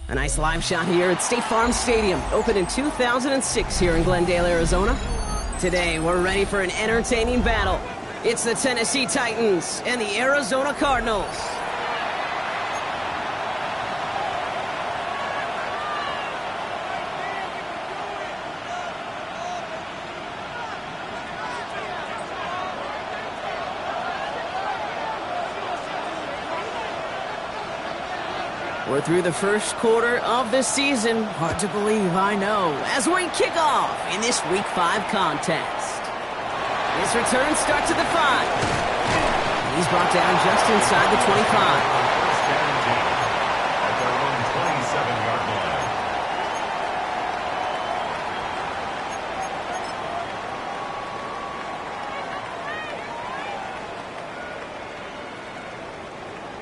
A nice live shot here at State Farm Stadium, opened in 2006 here in Glendale, Arizona. Today, we're ready for an entertaining battle. It's the Tennessee Titans and the Arizona Cardinals. We're through the first quarter of the season. Hard to believe, I know, as we kick off in this Week 5 contest. This return starts at the 5. He's brought down just inside the 25.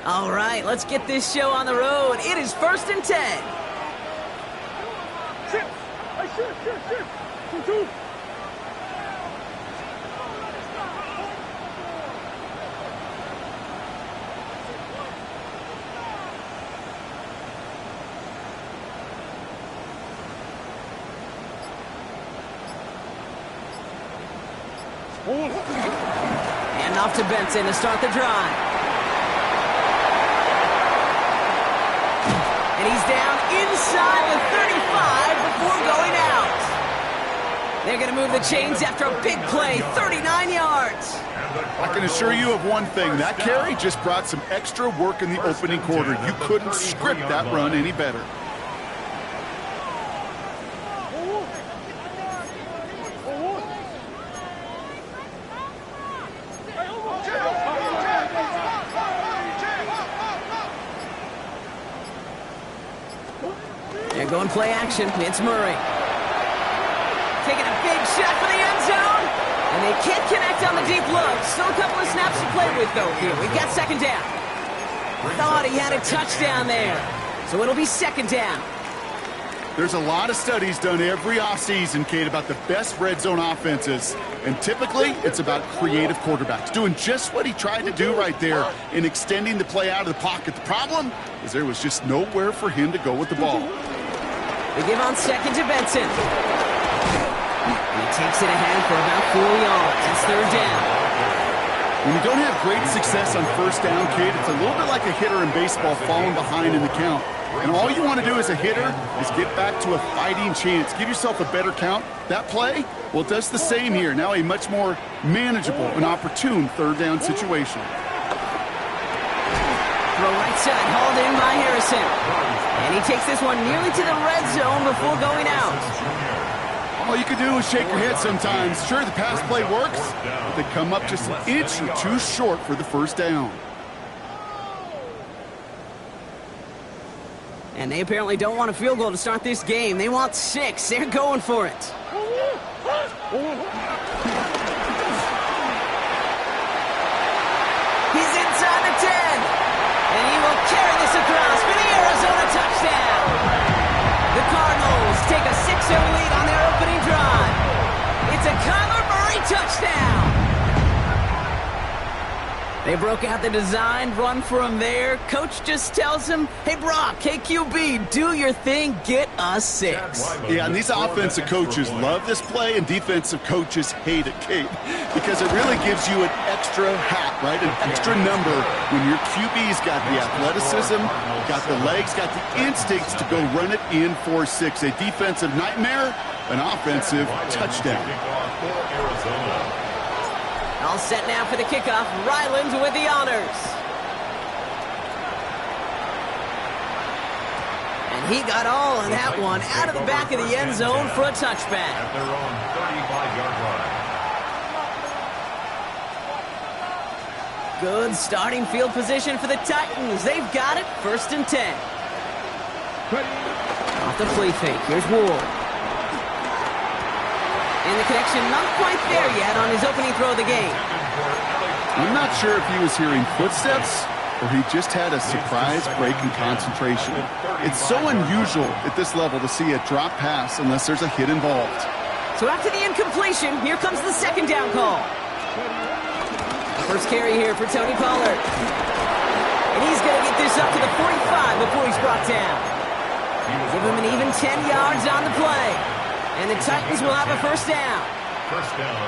All right, let's get this show on the road. It is 1st and 10. And off to Benson to start the drive. And he's down inside the 35 before going out. They're going to move the chains after a big play, 39 yards. I can assure you of one thing. That carry just brought some extra work in the opening quarter. You couldn't script that run any better. They're going play action. It's Murray. Taking a big shot for the end zone. And they can't connect on the deep look. Still a couple of snaps to play with, though, here. We've got 2nd down. Thought he had a touchdown there. So it'll be 2nd down. There's a lot of studies done every offseason, Kate, about the best red zone offenses. And typically, it's about creative quarterbacks doing just what he tried to do right there in extending the play out of the pocket. The problem is there was just nowhere for him to go with the ball. They give on 2nd to Benson. He takes it ahead for about 4 yards. It's 3rd down. When you don't have great success on 1st down, Kate, it's a little bit like a hitter in baseball falling behind in the count. And all you want to do as a hitter is get back to a fighting chance. Give yourself a better count. That play, well, it does the same here. Now a much more manageable and opportune 3rd down situation. Throw right side, hauled in by Harrison. And he takes this one nearly to the red zone before going out. All you can do is shake your head sometimes. Sure, the pass play works, but they come up just an inch or two short for the 1st down. And they apparently don't want a field goal to start this game. They want 6. They're going for it. He's inside the 10. And he will carry this across for the Arizona touchdown. The Cardinals take a 6-0 lead on their opening drive. It's a Kyler Murray touchdown. They broke out the design, run for him there. Coach just tells him, hey, Brock, hey, QB, do your thing, get us 6. Yeah, and these offensive coaches love this play, and defensive coaches hate it, Kate, because it really gives you an extra hat, right, an extra number when your QB's got the athleticism, got the legs, got the instincts to go run it in for 6. A defensive nightmare, an offensive touchdown. All set now for the kickoff. Ryland with the honors. And he got all of that one out of the back of the end zone for a touchback. At their own 35-yard line. Good starting field position for the Titans. They've got it. 1st and 10. Off the flea fake. Here's Wool. And the connection not quite there yet on his opening throw of the game. I'm not sure if he was hearing footsteps or he just had a surprise break in concentration. It's so unusual at this level to see a drop pass unless there's a hit involved. So after the incompletion, here comes the 2nd down call. First carry here for Tony Pollard. And he's going to get this up to the 45 before he's brought down. Give him an even 10 yards on the play. And the Titans will have a first down.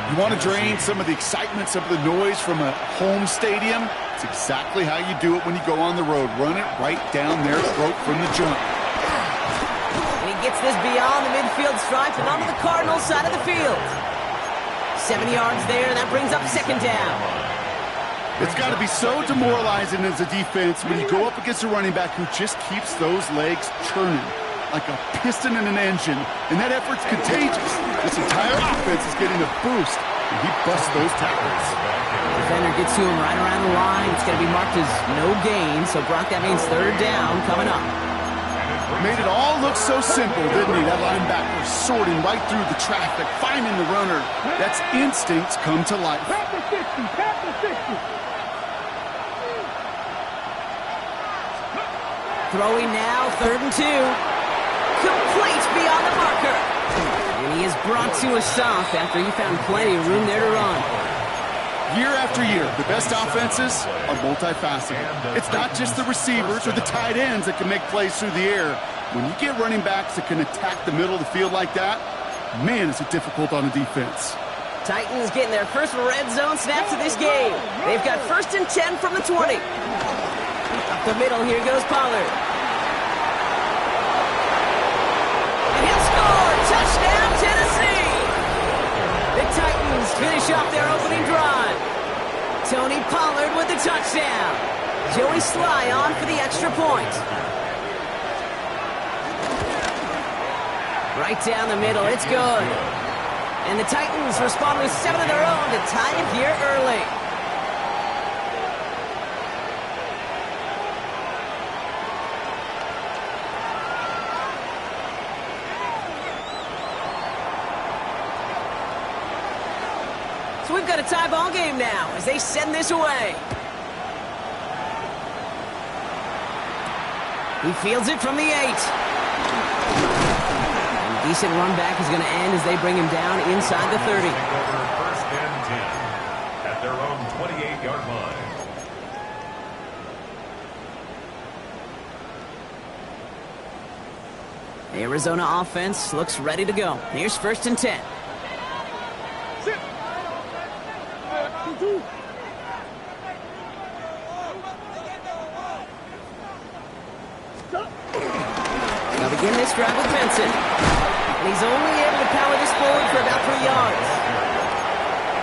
You want to drain some of the excitement, some of the noise from a home stadium? It's exactly how you do it when you go on the road. Run it right down their throat from the jump. And he gets this beyond the midfield stripe and onto the Cardinals side of the field. 7 yards there, and that brings up second down. It's got to be so demoralizing as a defense when you go up against a running back who just keeps those legs churning like a piston in an engine, and that effort's contagious. This entire offense is getting a boost, and he busts those tackles. Defender gets to him right around the line. It's going to be marked as no gain, so Brock, that means third down coming up. Made it all look so simple, didn't he? That linebacker sorting right through the traffic, finding the runner. That's instincts come to life. Throwing now, 3rd and 2. Complete beyond the marker. And he is brought to a stop after he found plenty of room there to run. Year after year, the best offenses are multifaceted. It's not just the receivers or the tight ends that can make plays through the air. When you get running backs that can attack the middle of the field like that, man, is it difficult on a defense. Titans getting their first red zone snaps of this game. They've got 1st and 10 from the 20. Up the middle, here goes Pollard. And he'll score! Touchdown, Tennessee! The Titans finish off their opening drive. Tony Pollard with the touchdown. Joey Sly on for the extra point. Right down the middle, it's good. And the Titans respond with 7 of their own to tie it here early. So we've got a tie ball game now as they send this away. He fields it from the 8. And decent run back is going to end as they bring him down inside the 30. 1st and 10 at their own 28-yard line. The Arizona offense looks ready to go. Here's 1st and 10. They'll begin this drive with Benson. And he's only able to power this forward for about 3 yards.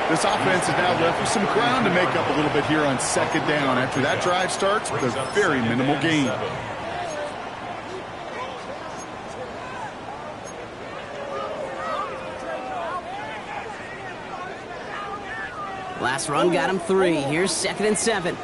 This offense is now left with some ground to make up a little bit here on 2nd down. After that drive starts with a very minimal gain. Last run got him 3. Here's 2nd and 7.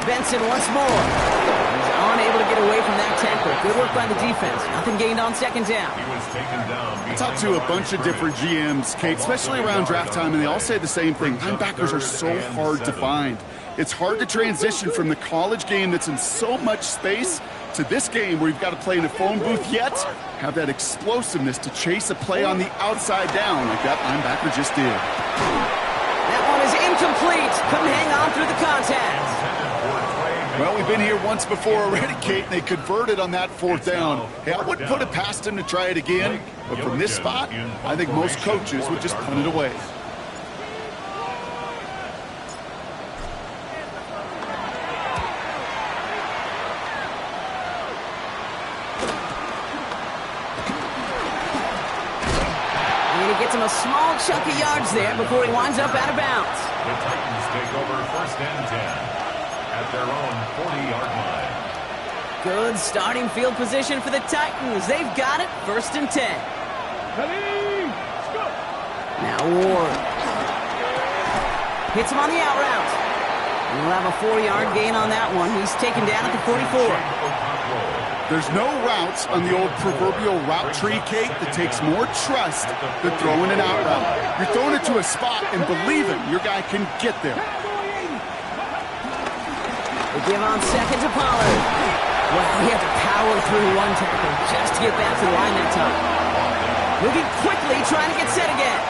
Benson once more. He's unable to get away from that tackle. Good work by the defense. Nothing gained on 2nd down. He was taken down. I talked to a bunch of different GMs, Kate, especially around draft time, and they all say the same thing. Linebackers are so hard to find. It's hard to transition from the college game that's in so much space to this game where you've got to play in a phone booth, yet have that explosiveness to chase a play on the outside down like that linebacker just did. That one is incomplete. Couldn't hang on through the contact. Well, we've been here once before already, Kate, and they converted on that 4th down. Hey, I wouldn't put it past him to try it again, but from this spot, I think most coaches would just punt it away. And he gets him a small chunk of yards there before he winds up out of bounds. The Titans take over 1st and 10 at their own 40-yard line. Good starting field position for the Titans. They've got it. 1st and 10. Now Ward. Hits him on the out route. And we'll have a 4-yard gain on that one. He's taken down at the 44. There's no routes on the old proverbial route tree, Kate, that takes more trust than throwing an out route. You're throwing it to a spot and believing your guy can get there. They give on 2nd to Pollard. Well, he had to power through one tackle just to get back to the line that time. Moving quickly, trying to get set again.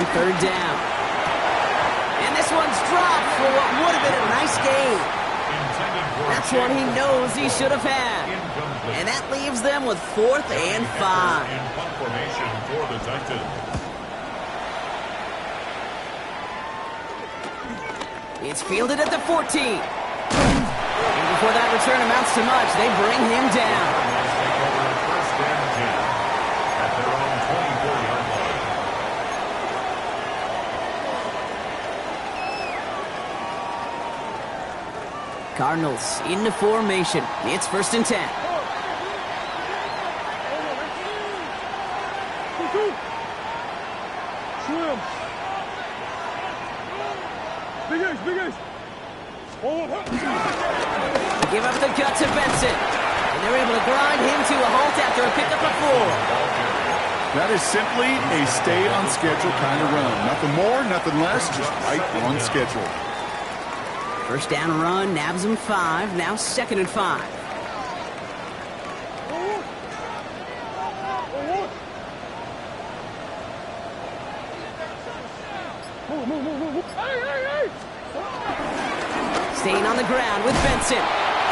on third down. And this one's dropped for what would have been a nice gain. That's one he knows he should have had. And that leaves them with 4th and 5. Formation for the Titans. It's fielded at the 14. And before that return amounts to much, they bring him down. First and 10 at their own 24-yard line. Cardinals into formation. It's 1st and 10. They give up the gut to Benson. And they're able to grind him to a halt after a pickup of 4. That is simply a stay on schedule kind of run. Nothing more, nothing less, just right on schedule. First down run, nabs him 5. Now 2nd and 5. Staying on the ground with Benson.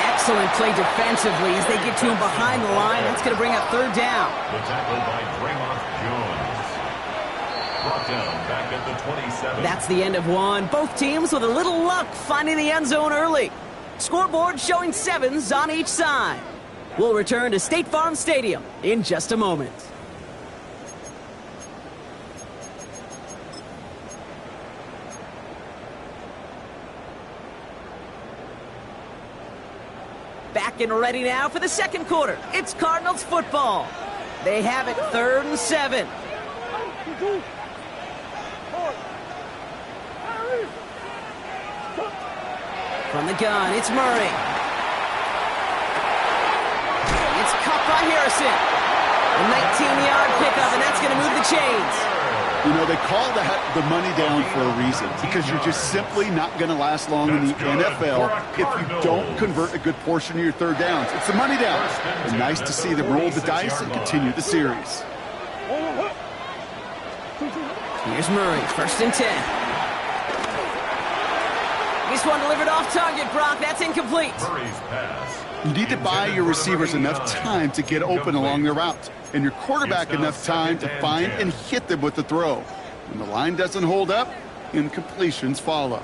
Excellent play defensively as they get to him behind the line. That's going to bring up 3rd down. The tackle by Draymond Jones. Brought down back at the 27. That's the end of one. Both teams with a little luck finding the end zone early. Scoreboard showing 7s on each side. We'll return to State Farm Stadium in just a moment. Back and ready now for the 2nd quarter. It's Cardinals football. They have it 3rd and 7. From the gun, it's Murray. It's caught by Harrison. A 19-yard pickup, and that's going to move the chains. You know, they call that the money down for a reason, because you're just simply not going to last long in the NFL if you don't convert a good portion of your 3rd downs. It's the money down. And nice to see them roll the dice and continue the series. Here's Murray, 1st and 10. This one delivered off target, Brock. That's incomplete. Murray's pass. You need to buy your receivers enough time to get open along their routes, and your quarterback enough time to find and hit them with the throw. When the line doesn't hold up, incompletions follow.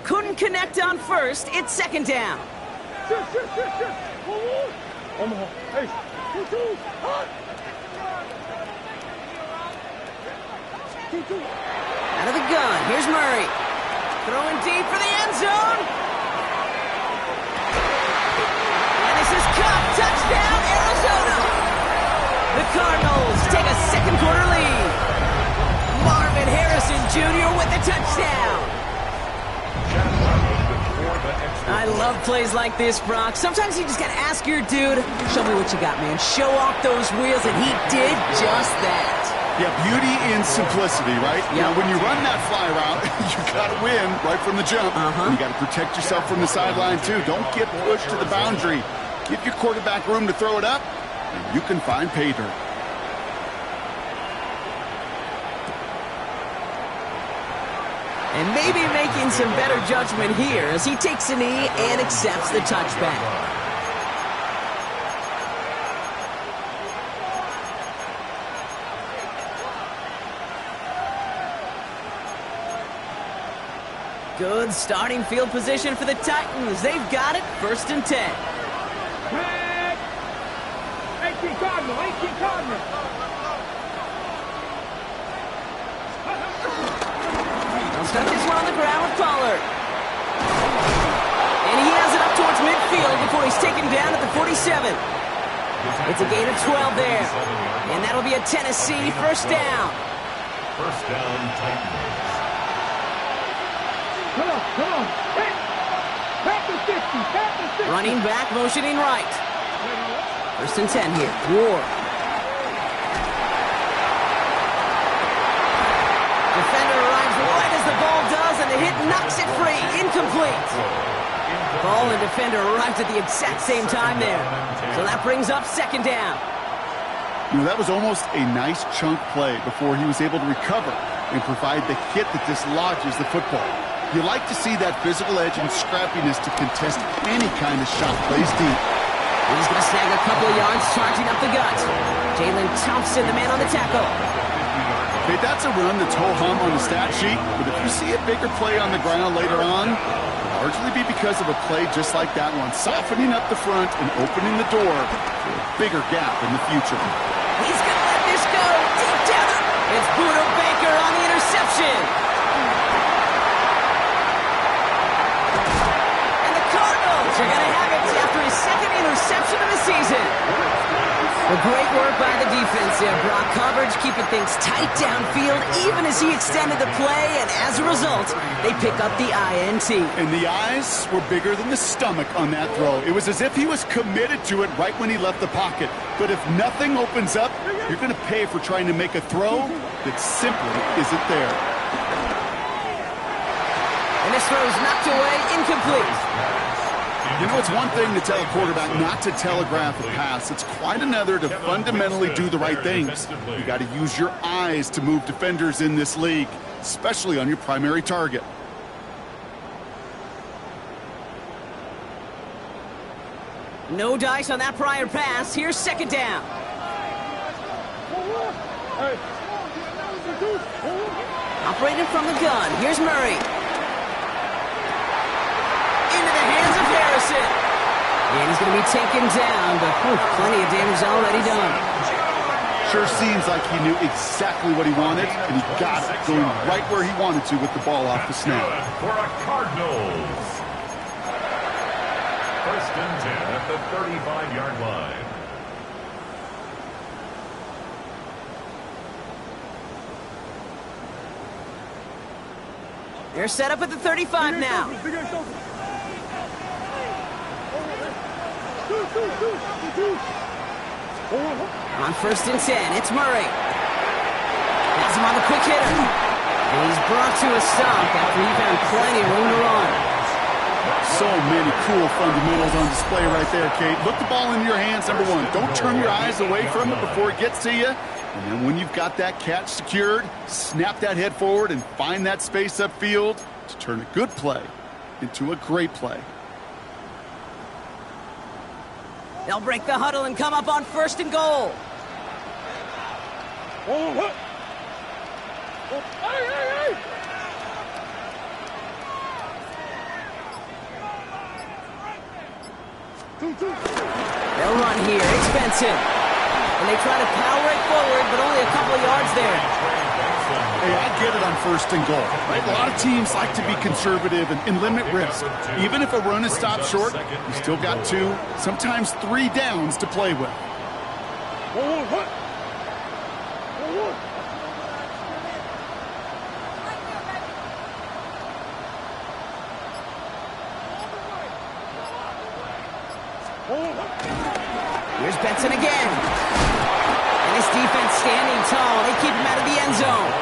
Couldn't connect on 1st. It's 2nd down. Out of the gun. Here's Murray. Throwing deep for the end zone. And this is caught. Touchdown, Arizona. The Cardinals take a 2nd quarter lead. Marvin Harrison Jr. with the touchdown. I love plays like this, Brock. Sometimes you just got to ask your dude, show me what you got, man. Show off those wheels, and he did just that. Yeah, beauty in simplicity, right? Yep. You know, when you run that fly route, you got to win right from the jump. You got to protect yourself from the sideline, too. Don't get pushed to the boundary. Give your quarterback room to throw it up, and you can find pay dirt. And maybe making some better judgment here as he takes a knee and accepts the touchback. Good starting field position for the Titans. They've got it 1st and 10. 18 Cardinal. They'll start this one on the ground with Pollard. And he has it up towards midfield before he's taken down at the 47. It's a gain of 12 there. And that'll be a Tennessee 1st down. 1st down, Titans. Come on. Back to 50. Running back, motioning right. 1st and 10 here. Ward. Defender arrives right as the ball does, and the hit knocks it free. Incomplete. Ball and defender arrived at the exact same time there. So that brings up 2nd down. You know, that was almost a nice chunk play before he was able to recover and provide the hit that dislodges the football. You like to see that physical edge and scrappiness to contest any kind of shot plays deep. He's going to snag a couple of yards, charging up the gut. Jalen Thompson, the man on the tackle. Okay, that's a run that's ho-hum on the stat sheet, but if you see a bigger play on the ground later on, it'll largely be because of a play just like that one, softening up the front and opening the door for a bigger gap in the future. He's going to let this go deep down. It's Budo Baker on the interception. And the Cardinals are going to have it after his second interception of the season. Well, great work by the defense there, Brock. Coverage keeping things tight downfield even as he extended the play, and as a result, they pick up the INT. And the eyes were bigger than the stomach on that throw. It was as if he was committed to it right when he left the pocket. But if nothing opens up, you're going to pay for trying to make a throw that simply isn't there. And this throw is knocked away, incomplete. You know, it's one thing to tell a quarterback not to telegraph a pass. It's quite another to fundamentally do the right things. You got to use your eyes to move defenders in this league, especially on your primary target. No dice on that prior pass. Here's second down. Operating from the gun. Here's Murray. Into the hands of Harrison. And he's going to be taken down, but plenty of damage already done. Sure seems like he knew exactly what he wanted, and he got it, going right where he wanted to with the ball off the snap. For a Cardinals. First and 10 at the 35-yard line. They're set up at the 35 now. On first and 10, it's Murray. Has him on the quick hitter. And he's brought to a stop after he found plenty of room to run. So many cool fundamentals on display right there, Kate. Look the ball into your hands, number one. Don't turn your eyes away from it before it gets to you. And then when you've got that catch secured, snap that head forward and find that space upfield to turn a good play into a great play. They'll break the huddle and come up on first and goal. They'll run here. It's Benson. And they try to power it forward, but only a couple of yards there. Hey, I get it on first and goal. Right? A lot of teams like to be conservative and limit risk. Even if a run is stopped short, you still got 2, sometimes 3 downs to play with. Here's Benson again. And this defense standing tall. They keep him out of the end zone.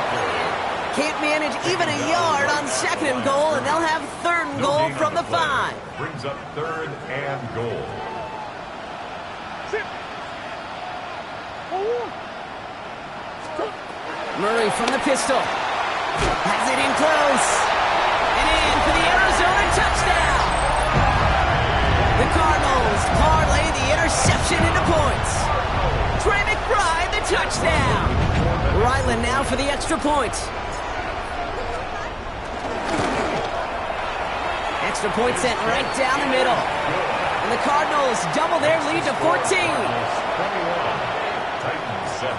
Can't manage even a yard on second and goal, and they'll have third and goal from the 5. Brings up third and goal. Murray from the pistol. Has it in close. And in for the Arizona touchdown. The Cardinals parlay the interception into points. Trey McBride, the touchdown. Ryland now for the extra point. Extra point sent right down the middle. And the Cardinals double their lead to 14. 21. Titans 7.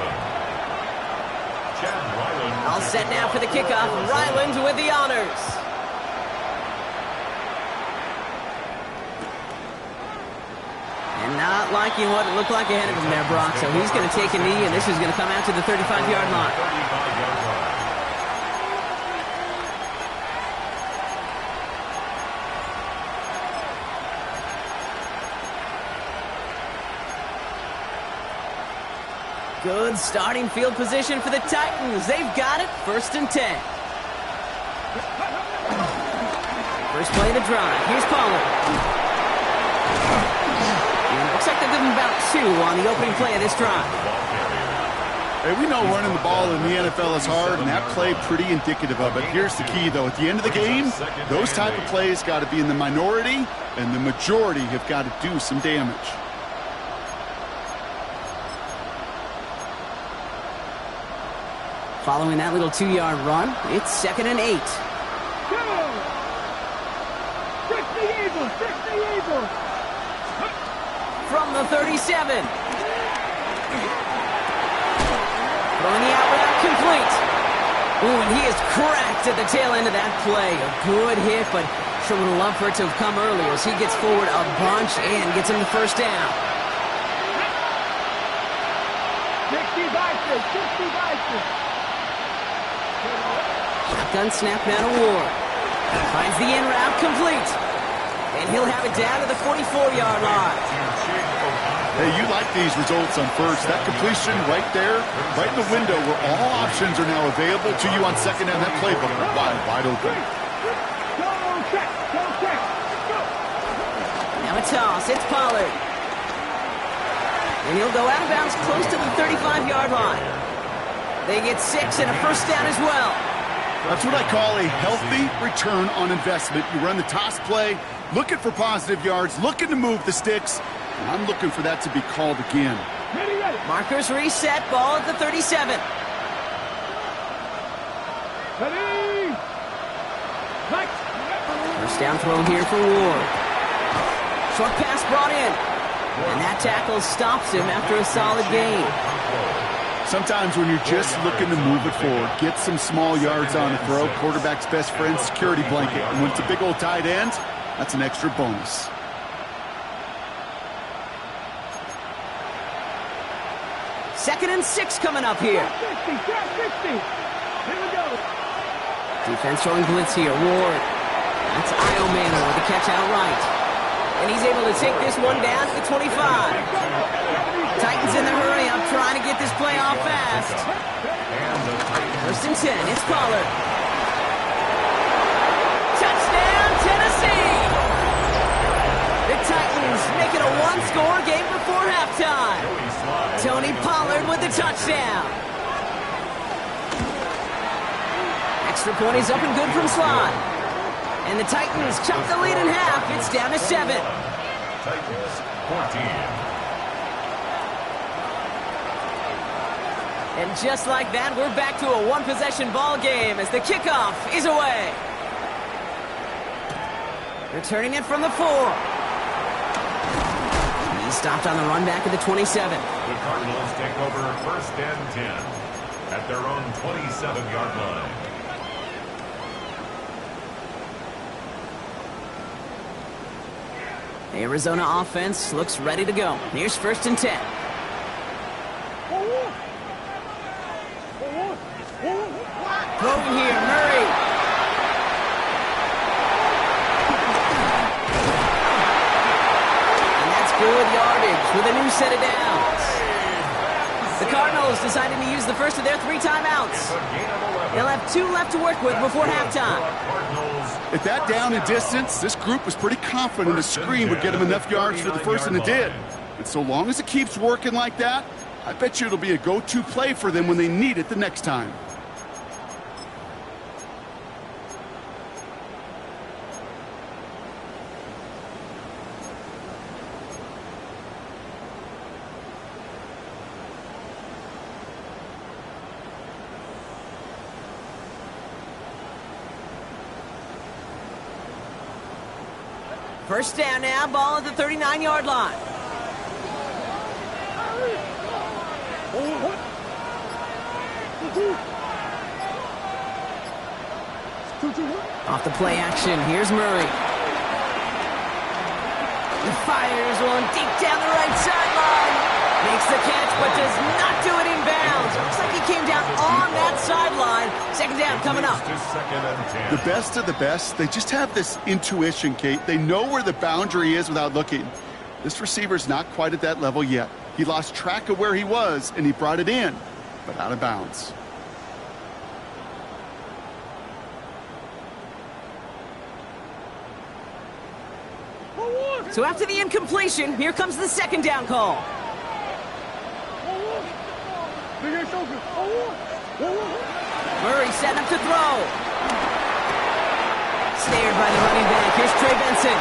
All set now for the kickoff. Ryland with the honors. And not liking what it looked like ahead of him there, Brock. So he's going to take a knee, and this is going to come out to the 35-yard line. 35-yard line. Good starting field position for the Titans. They've got it. First and 10. First play of the drive. Here's Pollard. And it looks like they'll give him about 2 on the opening play of this drive. Hey, we know running the ball in the NFL is hard, and that play pretty indicative of it. Here's the key, though. At the end of the game, those type of plays got to be in the minority, and the majority have got to do some damage. Following that little 2-yard run, it's 2nd and 8. From the 37. Throwing the out route complete. Ooh, and he is cracked at the tail end of that play. A good hit, but sure would have loved for it to have come earlier as he gets forward a bunch and gets him the first down. 60. Shotgun snap now to Ward. Finds the in route complete. And he'll have it down to the 44-yard line. Hey, you like these results on first. That completion right there, right in the window where all options are now available to you on second down. That playbook wide open. Now a toss. It's Pollard. And he'll go out of bounds close to the 35-yard line. They get 6 and a first down as well. That's what I call a healthy return on investment. You run the toss play, looking for positive yards, looking to move the sticks. And I'm looking for that to be called again. Markers reset, ball at the 37. First down throw here for Ward. Short pass brought in. And that tackle stops him after a solid gain. Sometimes when you're just looking to move it forward, get some small yards on a throw, quarterback's best friend, security blanket. And when it's a big old tight end, that's an extra bonus. Second and 6 coming up here. Defense throwing blitz here. Ward. That's Io Manor with the catch outright. And he's able to take this one down to the 25. Titans in the hurry up, trying to get this play off fast. First and 10, it's Pollard. Touchdown, Tennessee! The Titans make it a one-score game before halftime. Tony Pollard with the touchdown. Extra point is up and good from Slot. And the Titans chop the lead in half. It's down to 7. Titans 14. And just like that, we're back to a one-possession ball game as the kickoff is away. Returning it from the 4. He stopped on the run back at the 27. The Cardinals take over first and 10 at their own 27-yard line. The Arizona offense looks ready to go. Here's first and 10. Throwing here, Murray. And that's good yardage with a new set of downs. The Cardinals decided to use the first of their 3 timeouts. They'll have 2 left to work with before halftime. At that down and distance, this group was pretty confident a screen would get them enough yards for the first, and it did. And so long as it keeps working like that, I bet you it'll be a go-to play for them when they need it the next time. First down now, ball at the 39-yard line. Off the play action, here's Murray. He fires one deep down the right sideline. Makes the catch, but does not do it in bounds. Looks like he came down on that sideline. Second down coming up. The best of the best, they just have this intuition, Kate. They know where the boundary is without looking. This receiver's not quite at that level yet. He lost track of where he was, and he brought it in, but out of bounds. So after the incompletion, here comes the second down call. Murray setting up to throw. Snared by the running back. Here's Trey Benson.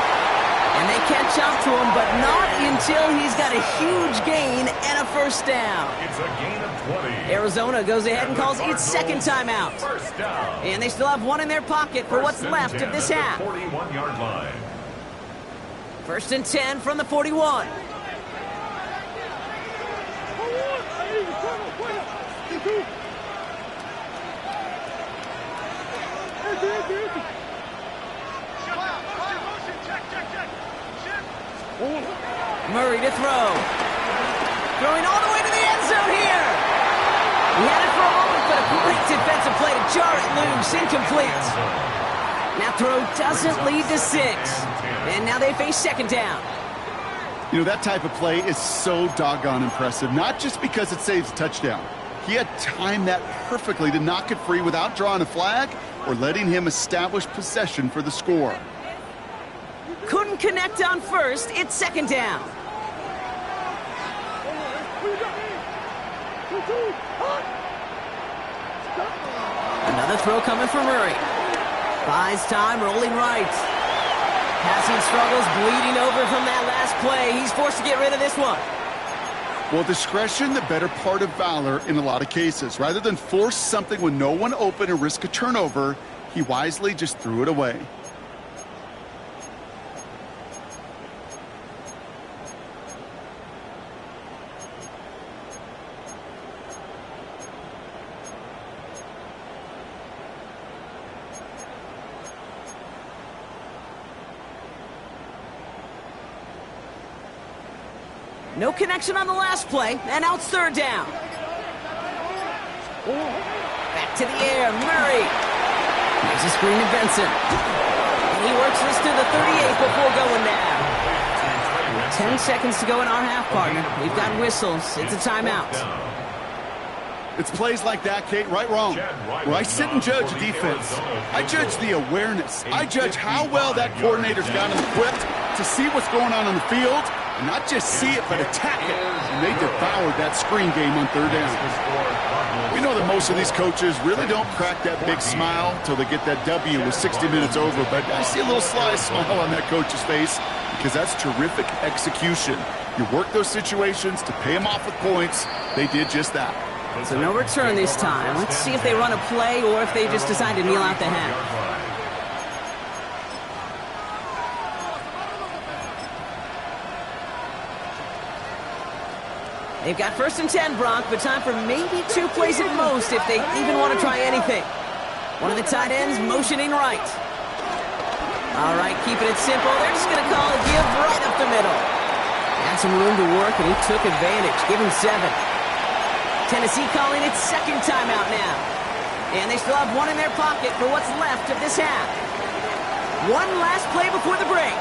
And they catch up to him, but not until he's got a huge gain and a first down. It's a gain of 20. Arizona goes ahead and calls its second timeout. First down. And they still have one in their pocket for what's left of this half. 41-yard line. First and 10 from the 41. Murray to throw. Throwing all the way to the end zone here. He had it for a moment, but a great defensive play to jar it loose. Incomplete. That throw doesn't lead to 6. And now they face second down. You know, that type of play is so doggone impressive, not just because it saves a touchdown. He had timed that perfectly to knock it free without drawing a flag or letting him establish possession for the score. Couldn't connect on first. It's second down. Another throw coming from Murray. Buys time, rolling right. Passing struggles, bleeding over from that last play. He's forced to get rid of this one. Well, discretion, the better part of valor in a lot of cases. Rather than force something with no one open and risk a turnover, he wisely just threw it away. No connection on the last play, and now it's third down. Back to the air, Murray. Here's a screen to Benson. And he works this to the 38 before going down. 10 seconds to go in our half, partner. We've got whistles. It's a timeout. It's plays like that, Kate, right wrong. Where I sit and judge a defense. I judge the awareness. I judge how well that coordinator's got him equipped to see what's going on the field. And not just see it, but attack it. And they devoured that screen game on third down. We know that most of these coaches really don't crack that big smile till they get that W with 60 minutes over. But I see a little sly smile on that coach's face because that's terrific execution. You work those situations to pay them off with points. They did just that. So no return this time. Let's see if they run a play or if they just decide to kneel out the half. They've got first and 10, Bronk, but time for maybe 2 plays at most if they even want to try anything. One of the tight ends motioning right. All right, keeping it simple. They're just going to call a give right up the middle. Had some room to work, and he took advantage. Give him 7. Tennessee calling its second timeout now. And they still have one in their pocket for what's left of this half. One last play before the break.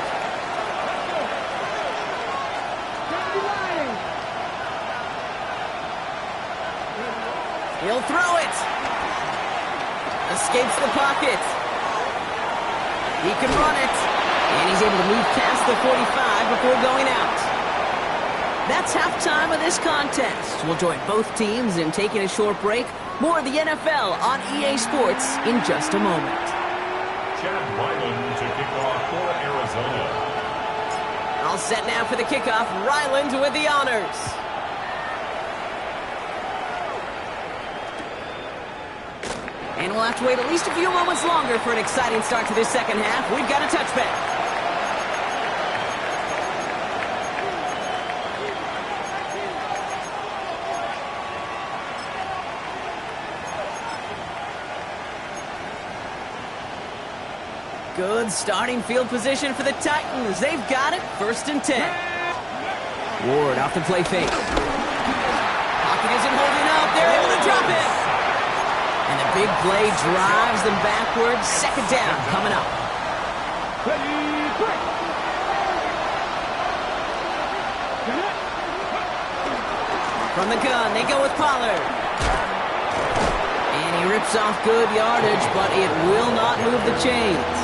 He'll throw it. Escapes the pocket. He can run it. And he's able to move past the 45 before going out. That's halftime of this contest. We'll join both teams in taking a short break. More of the NFL on EA Sports in just a moment. Chad Ryland to kick off for Arizona. All set now for the kickoff. Ryland with the honors. And we'll have to wait at least a few moments longer for an exciting start to this second half. We've got a touchback. Good starting field position for the Titans. They've got it. First and 10. Ward off the play fake. Pocket isn't holding up. They're able to drop it. And the big play drives them backwards. Second down coming up. From the gun, they go with Pollard. And he rips off good yardage, but it will not move the chains.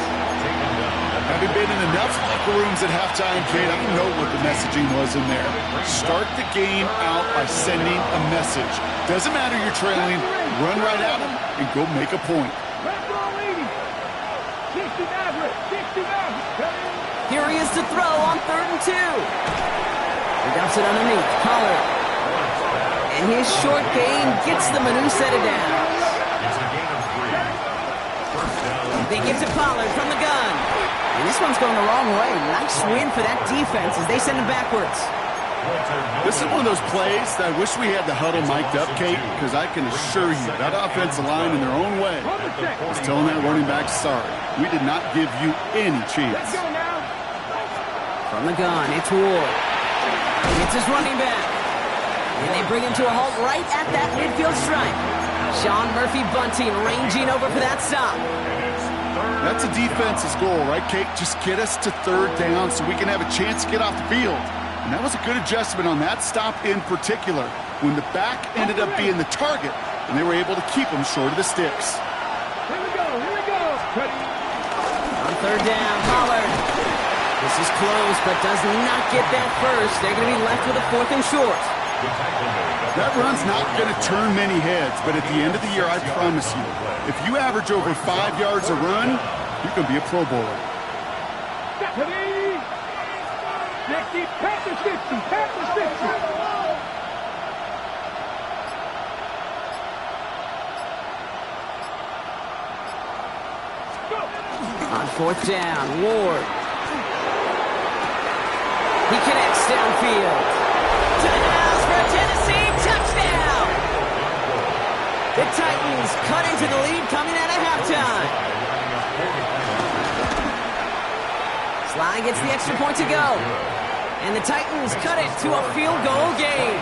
Having been in enough locker rooms at halftime, Kate, I know what the messaging was in there. Start the game out by sending a message. Doesn't matter you're trailing, run right at them and go make a point. Here he is to throw on 3rd and 2. He dumps it underneath. Pollard. And his short gain gets them a new set of downs. It's a gain of 3. First down. They give to Pollard from the gun. And this one's going the wrong way. Nice win for that defense as they send him backwards. This is one of those plays that I wish we had the huddle mic'd up, Kate, because I can assure you that offensive line in their own way is telling that running back, sorry, we did not give you any chance. From the gun, it's Ward. It's his running back. And they bring him to a halt right at that midfield stripe. Sean Murphy Bunting ranging over for that stop. That's a defense's goal, right, Kate? Just get us to 3rd down so we can have a chance to get off the field. And that was a good adjustment on that stop in particular, when the back ended up being the target, and they were able to keep him short of the sticks. Here we go. On 3rd down, Pollard. This is close, but does not get that first. They're going to be left with a 4th and short. That run's not going to turn many heads, but at the end of the year, I promise you, if you average over 5 yards a run, you can be a Pro Bowler. 50, pat the 50, pat the 50. On 4th down, Ward. He connects downfield. To the house for a Tennessee touchdown. The Titans cut into the lead coming out of halftime. Sly gets the extra point to go. And the Titans cut it to a field goal game.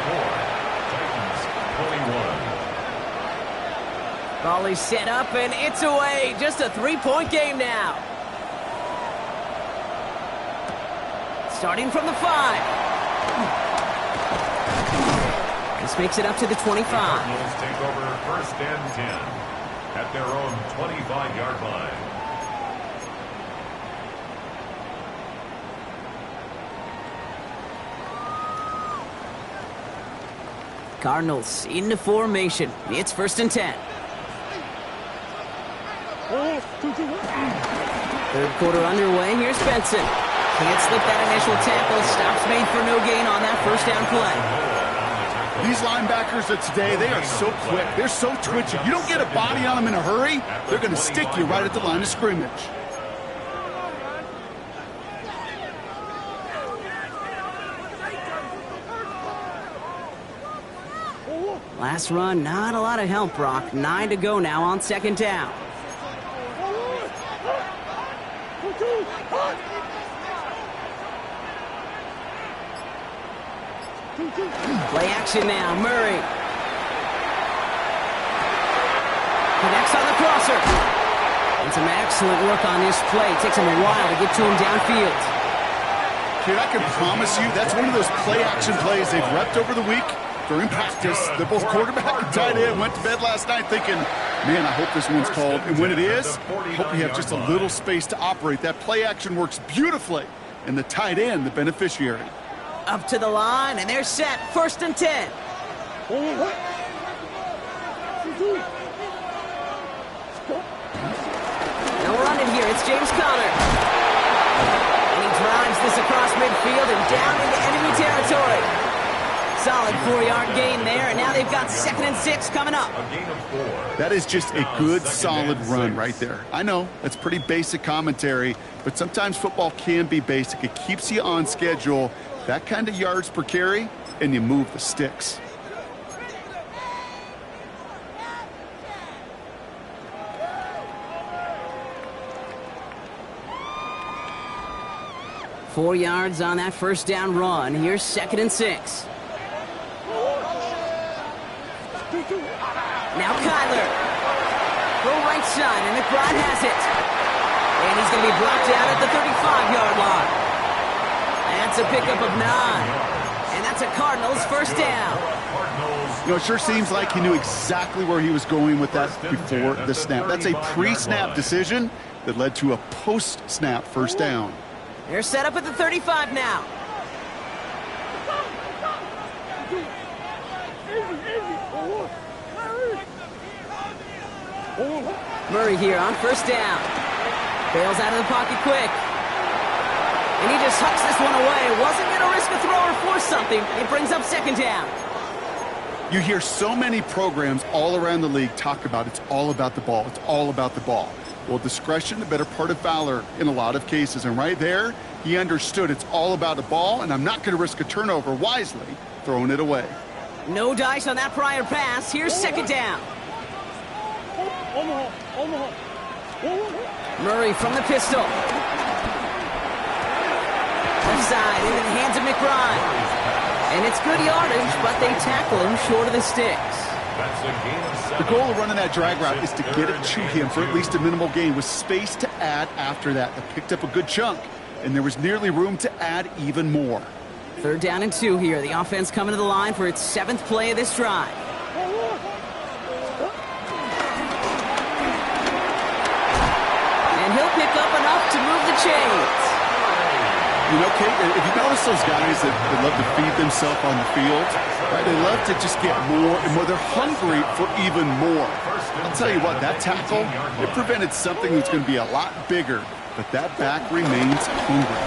Ball is set up and it's away. Just a 3-point game now. Starting from the 5. This makes it up to the 25. Cardinals take over 1st and 10 at their own 25-yard line. Cardinals into formation. It's 1st and 10. 3rd quarter underway. Here's Benson. Can't slip that initial tackle. Stops made for no gain on that 1st down play. These linebackers of today, they are so quick. They're so twitchy. You don't get a body on them in a hurry, they're going to stick you right at the line of scrimmage. Last run, not a lot of help, Brock. 9 to go now on 2nd down. Play action now, Murray. Connects on the crosser. And some excellent work on this play. Takes him a while to get to him downfield. Kid, I can promise you that's one of those play action plays they've repped over the week. During practice, they're both quarterback and tight end. Went to bed last night thinking, man, I hope this one's called. And when it is, I hope we have just a little space to operate. That play action works beautifully. And the tight end, the beneficiary. Up to the line, and they're set. 1st and 10. They'll run it here. It's James Conner. And he drives this across midfield and down into enemy territory. Solid 4-yard gain there, and now they've got 2nd and 6 coming up. That is just a good, solid run right there. I know, that's pretty basic commentary, but sometimes football can be basic. It keeps you on schedule. That kind of yards per carry, and you move the sticks. Four yards on that 1st down run. Here's 2nd and 6. Now Kyler. Go right side, and McBride has it. And he's going to be brought down at the 35-yard line. That's a pickup of 9. And that's a Cardinals 1st down. You know, it sure seems like he knew exactly where he was going with that before the snap. That's a pre-snap decision that led to a post-snap first down. They're set up at the 35 now. Murray here on first down. Bails out of the pocket quick. And he just hucks this one away. Wasn't going to risk a throw or force something. It brings up second down. You hear so many programs all around the league talk about it's all about the ball. It's all about the ball. Well, discretion, the better part of valor in a lot of cases. And right there, he understood it's all about the ball, and I'm not going to risk a turnover, wisely throwing it away. No dice on that prior pass. Here's second down. Murray from the pistol. Left side into the hands of McBride. And it's good yardage, but they tackle him short of the sticks. The goal of running that drag route is to get it to him for at least a minimal gain with space to add after that. They picked up a good chunk, and there was nearly room to add even more. Third down and 2 here. The offense coming to the line for its 7th play of this drive. And he'll pick up enough to move the chains. You know, Kate, if you notice those guys that love to feed themselves on the field, right? They love to just get more and more. They're hungry for even more. I'll tell you what, that tackle, it prevented something that's going to be a lot bigger, but that back remains hungry.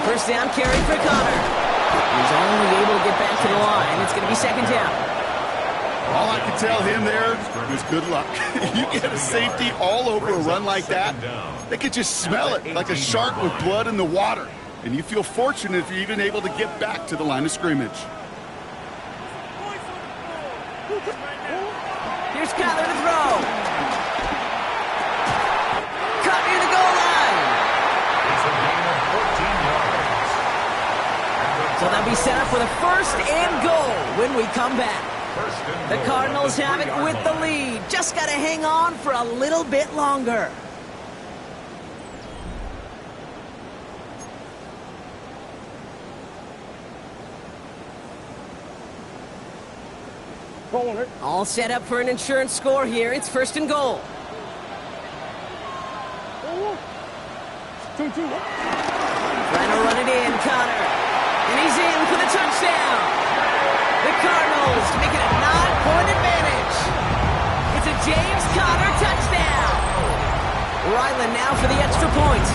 First down carry for Connor. He's only able to get back to the line. It's going to be second down. All I can tell him there is good luck. You get a safety all over a run like that, they could just smell it like a shark with blood in the water. And you feel fortunate if you're even able to get back to the line of scrimmage. Here's Kyler to throw. Cut near the goal line. So they'll be set up for the first and goal when we come back. The Cardinals have it with the lead. Just got to hang on for a little bit longer. All set up for an insurance score here. It's first and goal. Trying to run it in, Connor. And he's in for the touchdown. The Cardinals make it a 9-point advantage. It's a James Conner touchdown. Ryland now for the extra point.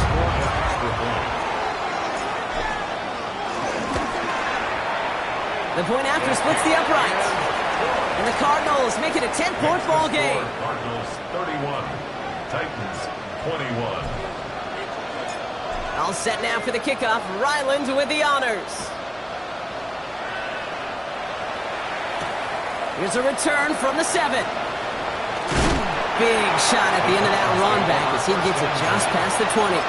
The point after splits the uprights. And the Cardinals make it a 10-point ball game. Cardinals 31, Titans 21. All set now for the kickoff. Ryland with the honors. Here's a return from the 7. Big shot at the end of that run back as he gets it just past the 20.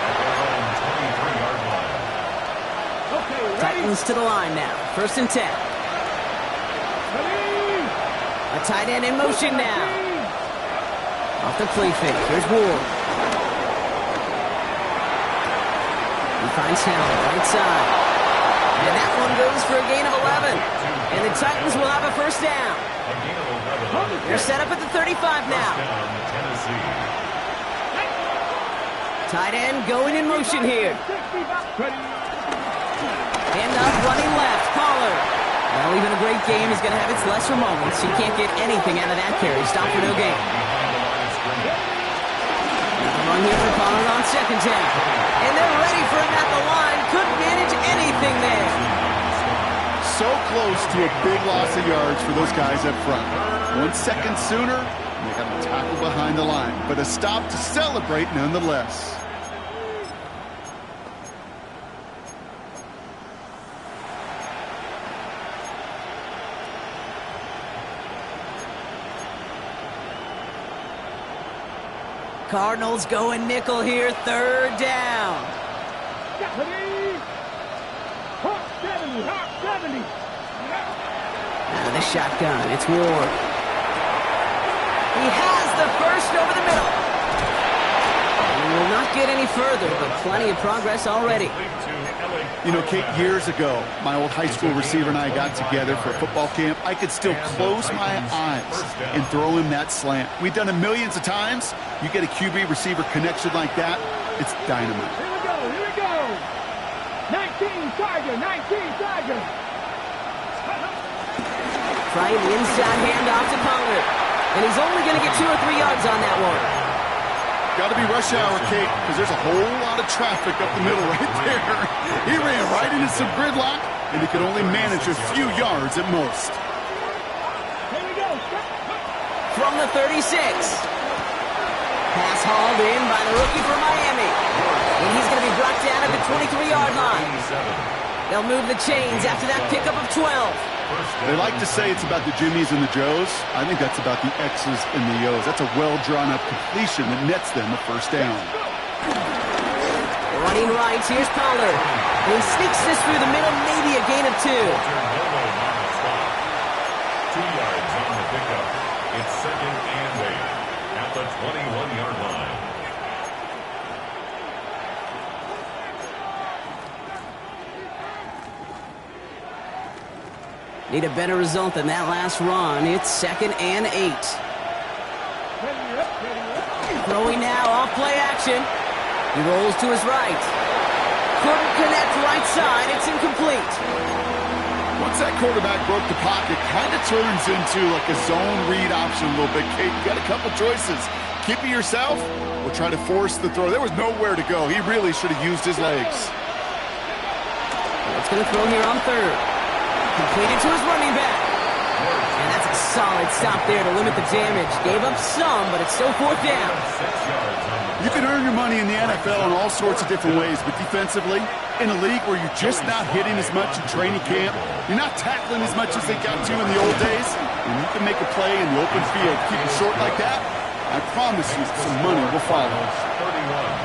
Titans to the line now. First and 10. A tight end in motion now. Off the play fake. Here's Ward. He finds Howell right side. And that one goes for a gain of 11. And the Titans will have a first down. They're set up at the 35 now. Tight end going in motion here. Hand up, running left. Pollard. Well, even a great game is going to have its lesser moments. He can't get anything out of that carry. Stop for no gain. Another run here for Pollard on second down. And they're ready for him at the line. Couldn't manage anything there. So close to a big loss of yards for those guys up front. 1 second sooner, they have a tackle behind the line. But a stop to celebrate nonetheless. Cardinals going nickel here, third down. Out of the shotgun, it's Ward. He has the first over the middle. And will not get any further, but plenty of progress already. You know, Kate, years ago, my old high school receiver and I got together for a football camp. I could still close my eyes and throw him that slant. We've done it millions of times. You get a QB receiver connection like that, it's dynamite. Here we go, here we go. 19 Tiger, 19 Tiger. Trying the inside handoff to Pollard. And he's only going to get 2 or 3 yards on that one. Got to be rush hour, Kate, because there's a whole lot of traffic up the middle right there. He ran right into some gridlock, and he could only manage a few yards at most. Here we go. From the 36. Pass hauled in by the rookie from Miami. And he's going to be brought down at the 23-yard line. They'll move the chains after that pickup of 12. They like to say it's about the Jimmies and the Joes. I think that's about the X's and the O's. That's a well-drawn-up completion that nets them a first down. Running right, here's Pollard. And he sneaks this through the middle, maybe a gain of 2. 2 yards on the pickup. It's 2nd and 8 at the 21-yard line. Need a better result than that last run. It's 2nd and 8. Throwing now, off play action. He rolls to his right. Couldn't connect right side. It's incomplete. Once that quarterback broke the pocket, kind of turns into like a zone read option a little bit. Kate, you got a couple choices. Keep it yourself or try to force the throw. There was nowhere to go. He really should have used his legs. It's going to throw here on 3rd. Completed to his running back. And that's a solid stop there to limit the damage. Gave up some, but it's still 4th down. You can earn your money in the NFL in all sorts of different ways, but defensively, in a league where you're just not hitting as much in training camp, you're not tackling as much as they got to in the old days, and you can make a play in the open field. Keep it short like that, I promise you some money will follow.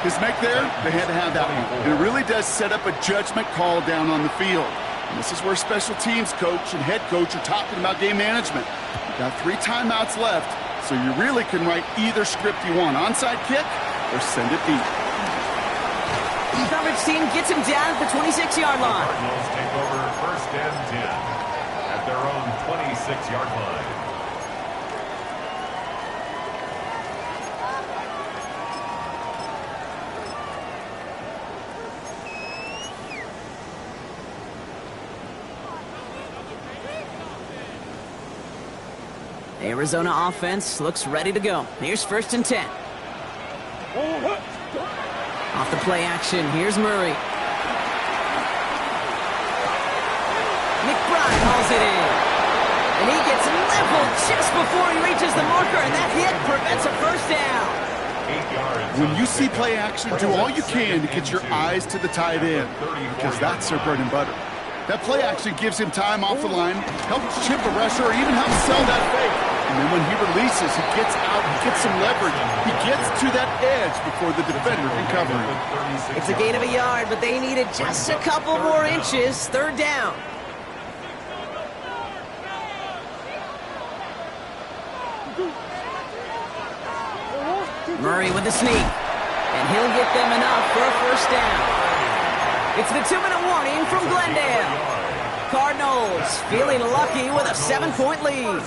His make there, they had to have that one. And it really does set up a judgment call down on the field. And this is where special teams coach and head coach are talking about game management. You've got 3 timeouts left, so you really can write either script you want. Onside kick or send it deep. The coverage team gets him down at the 26-yard line. Cardinals take over 1st and 10 at their own 26-yard line. Arizona offense looks ready to go. Here's 1st and 10. Off the play action, here's Murray. McBride hauls it in. And he gets leveled just before he reaches the marker, and that hit prevents a first down. 8 yards. When you see play action, do all you can to get your eyes to the tight end, because that's their bread and butter. That play action gives him time off the line, helps chip a rusher, or even helps sell that fake. And then when he releases, he gets out, he gets some leverage. He gets to that edge before the defender can cover him. It's a gain of a yard, but they needed just a couple more inches. 3rd down. Murray with the sneak. And he'll get them enough for a first down. It's the 2-minute warning from Glendale. Cardinals feeling lucky with a 7-point lead.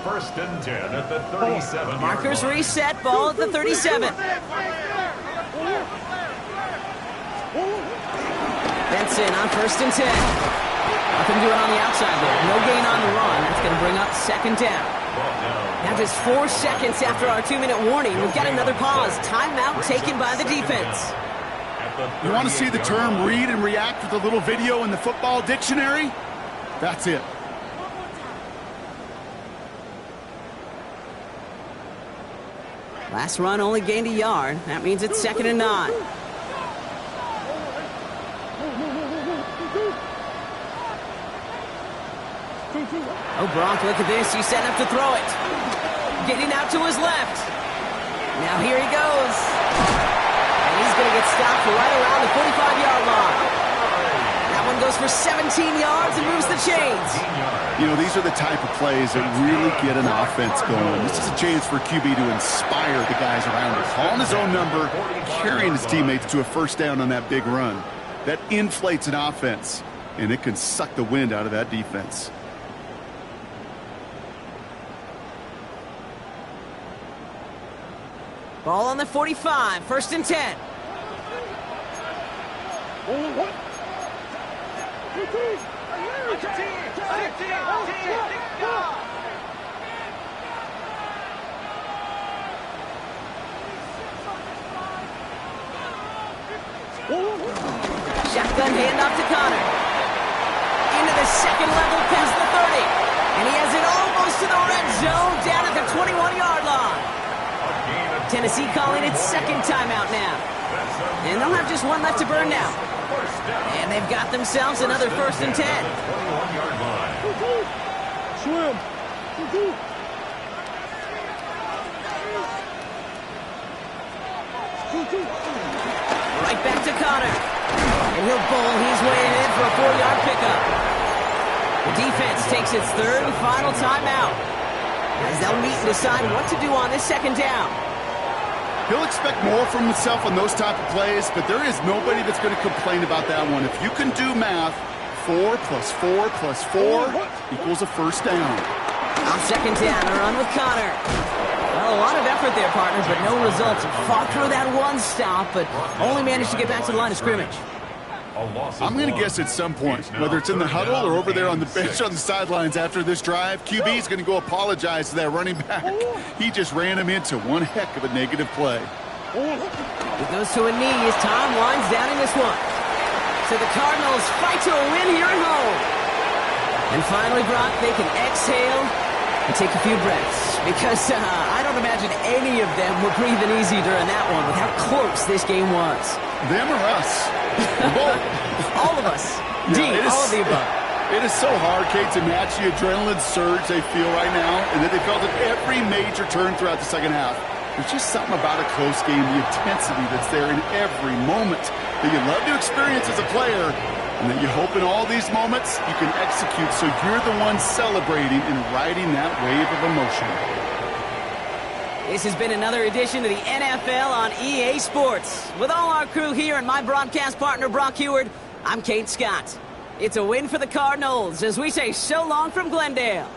1st and 10 at the 37. Markers reset, ball at the 37. Benson on 1st and 10. Nothing doing on the outside there. No gain on the run. That's going to bring up 2nd down. Now just 4 seconds after our 2-minute warning, we've got another pause. Timeout taken by the defense. You want to see the term read and react with a little video in the football dictionary? That's it. Last run only gained a yard. That means it's 2nd and 9. Oh, Gronk, look at this. He's set up to throw it. Getting out to his left. Now here he goes. And he's going to get stopped right around the 45-yard line. That one goes for for 17 yards and moves the chains. You know, these are the type of plays that really get an offense going. This is a chance for QB to inspire the guys around him. Calling his own number, carrying his teammates to a first down on that big run. That inflates an offense, and it can suck the wind out of that defense. Ball on the 45, 1st and 10. Shotgun handoff to Connor. Into the second level past the 30. And he has it almost to the red zone down at the 21-yard line. Tennessee calling its second timeout now. And they'll have just one left to burn now. And they've got themselves another 1st and 10. Swim. Right back to Connor. And he'll bowl his way in for a 4-yard pickup. The defense takes its third and final timeout, as they'll meet and decide what to do on this second down. He'll expect more from himself on those type of plays, but there is nobody that's going to complain about that one. If you can do math, 4 plus 4 plus 4 equals a first down. On second down, a run with Connor. Well, a lot of effort there, partner, but no results. Fought through that one stop, but only managed to get back to the line of scrimmage. I'm going to guess at some point, whether it's in the huddle or over there on the bench on the sidelines after this drive, QB is going to go apologize to that running back. He just ran him into one heck of a negative play. He goes to a knee as time winds down in this one. So the Cardinals fight to a win here at home. And finally, Brock, they can exhale and take a few breaths, because I don't imagine any of them were breathing easy during that one with how close this game was. Them or us? Both. All of us. Indeed, all of the above. It is so hard, Kate, to match the adrenaline surge they feel right now, and that they felt at every major turn throughout the second half. There's just something about a close game, the intensity that's there in every moment that you love to experience as a player, and that you hope in all these moments you can execute so you're the one celebrating and riding that wave of emotion. This has been another edition of the NFL on EA Sports. With all our crew here and my broadcast partner, Brock Heward, I'm Kate Scott. It's a win for the Cardinals as we say so long from Glendale.